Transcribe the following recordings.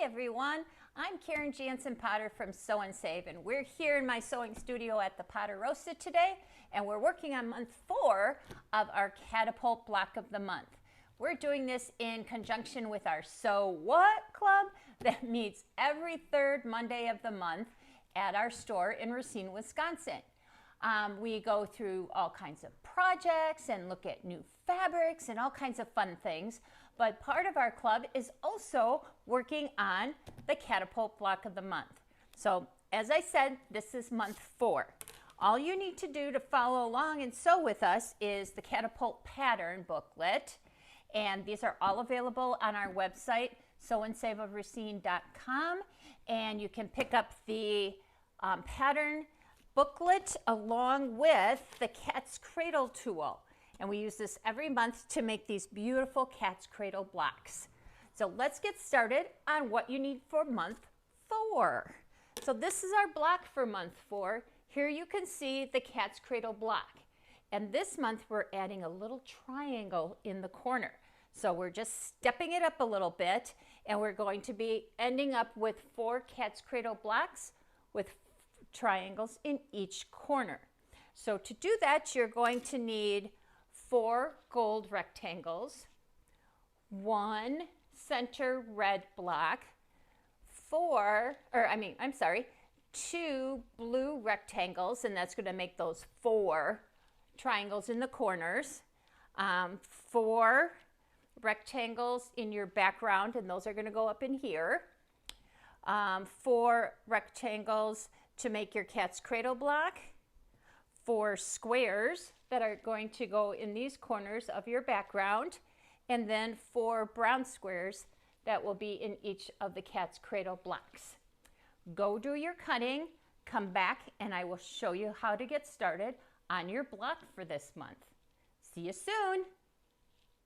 everyone, I'm Karen Jansen Potter from Sew and Save, and we're here in my sewing studio at the Potter Roasted today, and we're working on month 4 of our Catapult block of the month. We're doing this in conjunction with our Sew What Club that meets every third Monday of the month at our store in Racine, Wisconsin. We go through all kinds of projects and look at new fabrics and all kinds of fun things. But part of our club is also working on the Catapult block of the month. So as I said, this is month 4. All you need to do to follow along and sew with us is the Catapult pattern booklet. And these are all available on our website, sewandsaveofracine.com. And you can pick up the pattern booklet along with the Cat's Cradle tool. And we use this every month to make these beautiful Cat's Cradle blocks. So let's get started on what you need for month 4. So this is our block for month 4. Here you can see the Cat's Cradle block. And this month we're adding a little triangle in the corner. So we're just stepping it up a little bit, and we're going to be ending up with 4 Cat's Cradle blocks with triangles in each corner. So to do that, you're going to need 4 gold rectangles, 1 center red block, 2 blue rectangles, and that's going to make those 4 triangles in the corners, 4 rectangles in your background, and those are going to go up in here, 4 rectangles to make your Cat's Cradle block, 4 squares that are going to go in these corners of your background, and then 4 brown squares that will be in each of the Cat's Cradle blocks. Go do your cutting, come back, and I will show you how to get started on your block for this month. See you soon!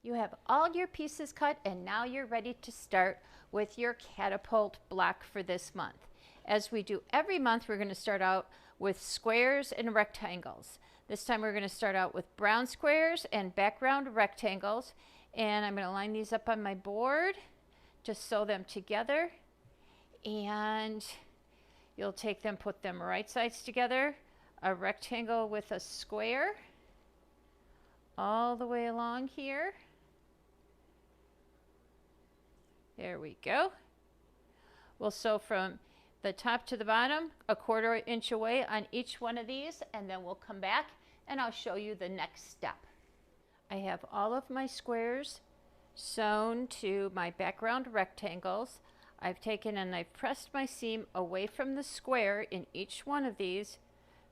You have all your pieces cut, and now you're ready to start with your Catapult block for this month. As we do every month, we're going to start out with squares and rectangles. This time we're going to start out with brown squares and background rectangles. And I'm going to line these up on my board to sew them together. And you'll take them, put them right sides together, a rectangle with a square all the way along here. There we go. We'll sew from the top to the bottom, a 1/4 inch away on each one of these, and then we'll come back and I'll show you the next step. I have all of my squares sewn to my background rectangles. I've taken and I've pressed my seam away from the square in each one of these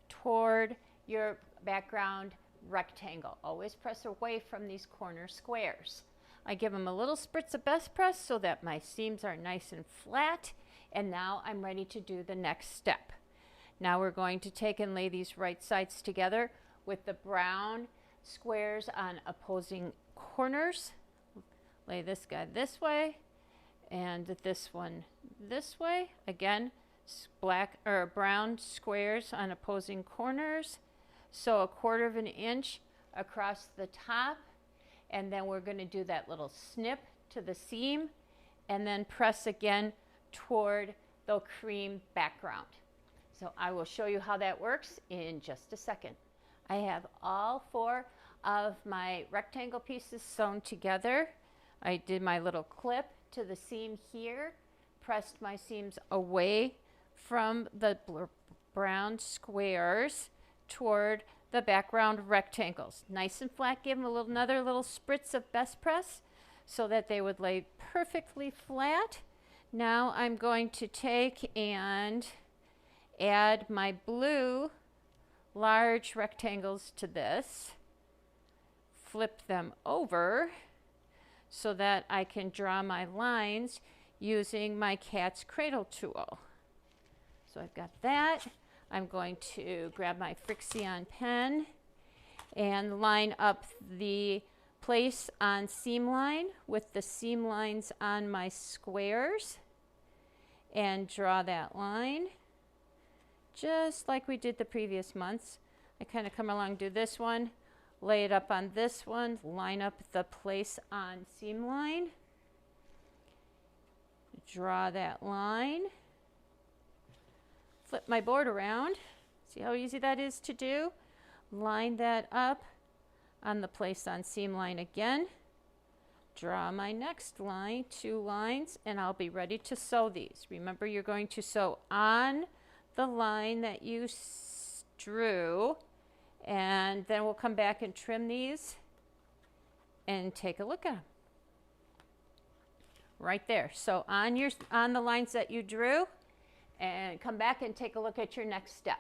toward your background rectangle. Always press away from these corner squares. I give them a little spritz of best press so that my seams are nice and flat. And now I'm ready to do the next step. Now we're going to take and lay these right sides together with the brown squares on opposing corners. Lay this guy this way and this one this way. Again, black or brown squares on opposing corners. So a 1/4 inch across the top. And then we're going to do that little snip to the seam and then press again toward the cream background. So I will show you how that works in just a second. I have all 4 of my rectangle pieces sewn together. I did my little clip to the seam here, pressed my seams away from the brown squares toward the background rectangles. Nice and flat. Give them another little spritz of best press so that they would lay perfectly flat. Now I'm going to take and add my blue large rectangles to this. Flip them over so that I can draw my lines using my Cat's Cradle tool. So I've got that. I'm going to grab my Frixion pen and line up the place on seam line with the seam lines on my squares and draw that line just like we did the previous months. I kind of come along, do this one, lay it up on this one, line up the place on seam line, draw that line. Flip my board around. See how easy that is to do? Line that up on the place on seam line again. Draw my next line, 2 lines, and I'll be ready to sew these. Remember, you're going to sew on the line that you drew, and then we'll come back and trim these and take a look at them. Right there. So on the lines that you drew, and come back and take a look at your next step.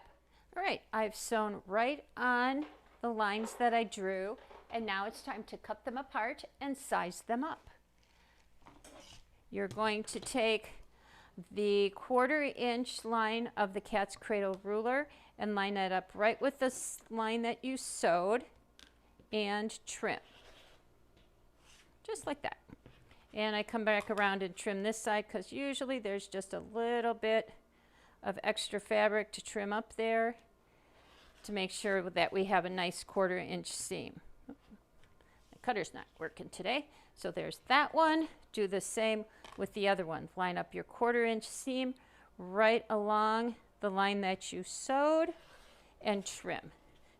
All right, I've sewn right on the lines that I drew, and now it's time to cut them apart and size them up. You're going to take the 1/4 inch line of the cat's cradle ruler and line it up right with the line that you sewed and trim. Just like that. And I come back around and trim this side because usually there's just a little bit of extra fabric to trim up there to make sure that we have a nice 1/4 inch seam. The cutter's not working today. So there's that one. Do the same with the other one. Line up your 1/4 inch seam right along the line that you sewed and trim.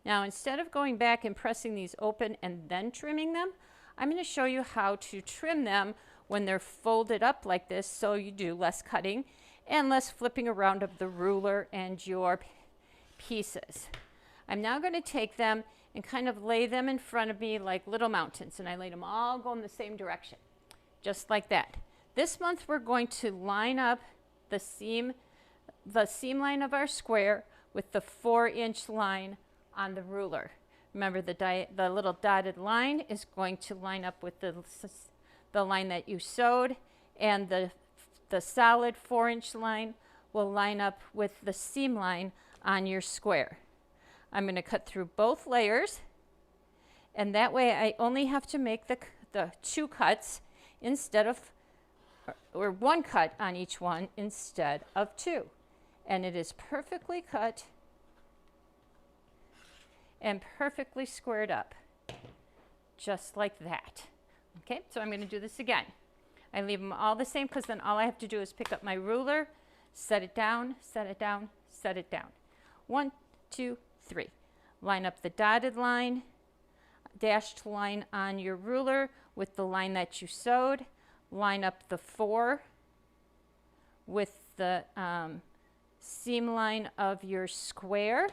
Now, instead of going back and pressing these open and then trimming them, I'm going to show you how to trim them when they're folded up like this, so you do less cutting and less flipping around of the ruler and your pieces. I'm now going to take them and kind of lay them in front of me like little mountains, and I laid them all going the same direction, just like that. This month we're going to line up the seam line of our square with the 4 inch line on the ruler. Remember, the little dotted line is going to line up with the line that you sewed, and the solid 4 inch line will line up with the seam line on your square. I'm going to cut through both layers, and that way I only have to make the 2 cuts instead of, or 1 cut on each one instead of 2. And it is perfectly cut and perfectly squared up, just like that. Okay, so I'm going to do this again. I leave them all the same because then all I have to do is pick up my ruler, set it down, set it down, set it down. 1, 2, 3. Line up the dotted line, dashed line on your ruler with the line that you sewed. Line up the 4 with the seam line of your square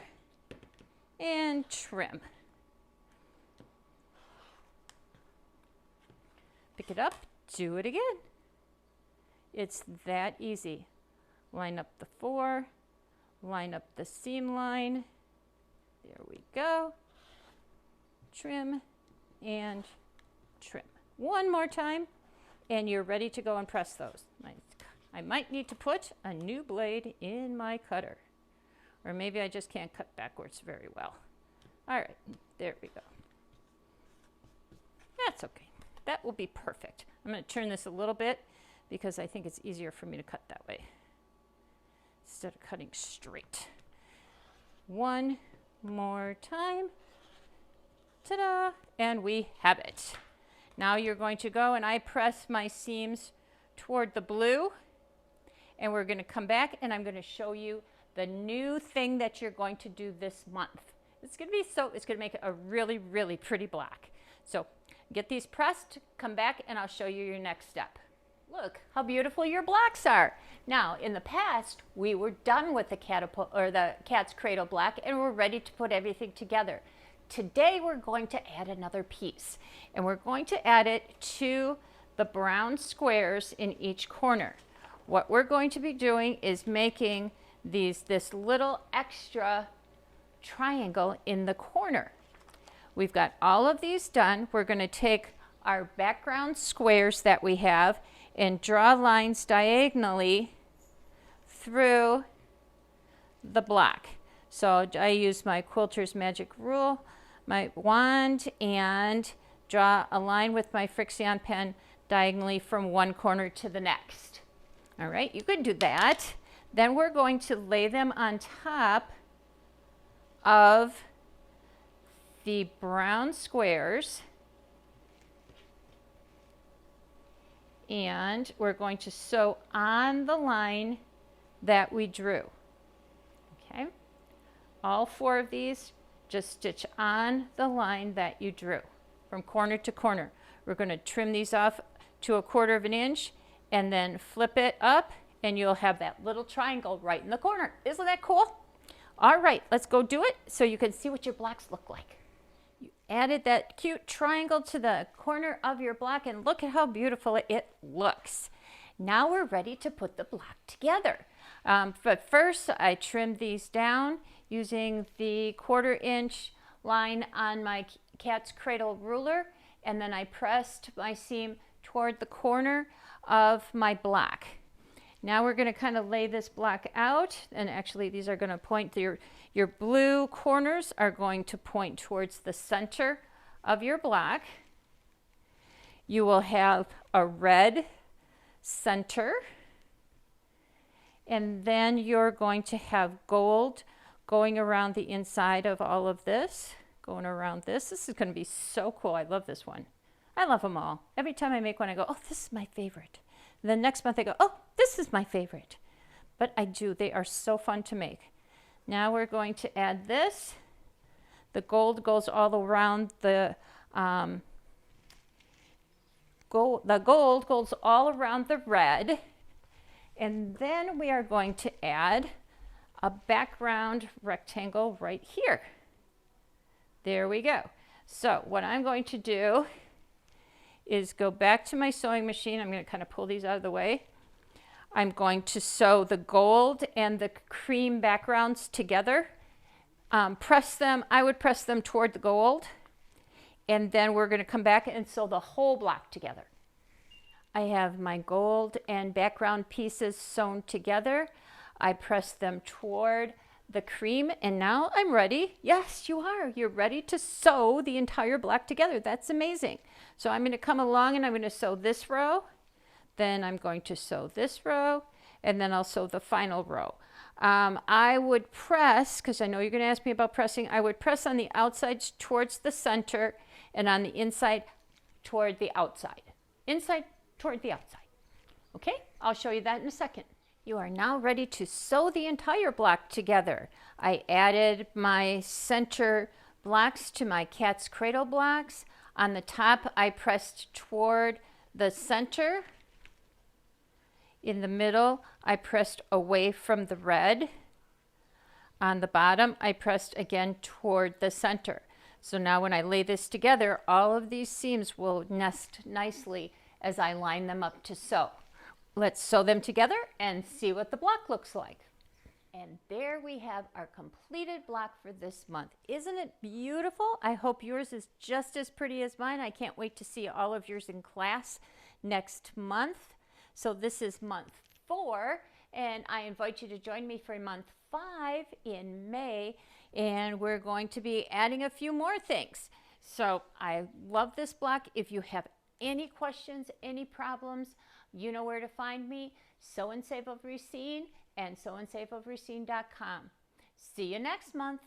and trim. Pick it up, do it again. It's that easy. Line up the 4, line up the seam line. There we go. Trim and trim. One more time, and you're ready to go and press those. I might need to put a new blade in my cutter. Or maybe I just can't cut backwards very well. All right, there we go. That's okay. That will be perfect. I'm going to turn this a little bit because I think it's easier for me to cut that way instead of cutting straight. One more time. Ta-da! And we have it. Now you're going to go, and I press my seams toward the blue, and we're going to come back and I'm going to show you the new thing that you're going to do this month. It's going to make it a really, really pretty block. So get these pressed, come back, and I'll show you your next step. Look how beautiful your blocks are. Now, in the past, we were done with the cat's cradle block, and we're ready to put everything together. Today, we're going to add another piece, and we're going to add it to the brown squares in each corner. What we're going to be doing is making this little extra triangle in the corner. We've got all of these done. We're going to take our background squares that we have and draw lines diagonally through the block. So I use my quilter's magic rule, my wand, and draw a line with my Frixion pen diagonally from one corner to the next. All right, you could do that. Then we're going to lay them on top of the brown squares, and we're going to sew on the line that we drew. Okay, all 4 of these, just stitch on the line that you drew from corner to corner. We're going to trim these off to 1/4 inch and then flip it up, and you'll have that little triangle right in the corner. Isn't that cool? All right, let's go do it so you can see what your blocks look like. You added that cute triangle to the corner of your block, and look at how beautiful it looks. Now we're ready to put the block together. But first, I trimmed these down using the 1/4 inch line on my cat's cradle ruler, and then I pressed my seam toward the corner of my block. Now we're going to kind of lay this block out, and actually these are going to point to your blue corners are going to point towards the center of your block. You will have a red center, and then you're going to have gold going around the inside of all of this, going around this. This is going to be so cool. I love this one. I love them all. Every time I make one, I go, oh, this is my favorite. And then next month I go, oh, this is my favorite. But I do. They are so fun to make. Now we're going to add this. The gold goes all around the gold goes all around the red. And then we are going to add a background rectangle right here. There we go. So what I'm going to do is go back to my sewing machine. I'm going to kind of pull these out of the way. I'm going to sew the gold and the cream backgrounds together. Press them. I would press them toward the gold. And then we're going to come back and sew the whole block together. I have my gold and background pieces sewn together. I press them toward the cream, and now I'm ready. Yes, you are. You're ready to sew the entire block together. That's amazing. So I'm going to come along and I'm going to sew this row. Then I'm going to sew this row, and then I'll sew the final row. I would press, because I know you're going to ask me about pressing, I would press on the outside towards the center and on the inside toward the outside. Inside toward the outside. Okay, I'll show you that in a second. You are now ready to sew the entire block together. I added my center blocks to my cat's cradle blocks. On the top, I pressed toward the center. In the middle, I pressed away from the red. On the bottom, I pressed again toward the center. So now when I lay this together, all of these seams will nest nicely as I line them up to sew. Let's sew them together and see what the block looks like. And there we have our completed block for this month. Isn't it beautiful? I hope yours is just as pretty as mine. I can't wait to see all of yours in class next month. So this is month 4, and I invite you to join me for month 5 in May, and we're going to be adding a few more things. So I love this block. If you have any questions, any problems, you know where to find me. Sew and Save of Racine and sewandsaveofracine.com. See you next month.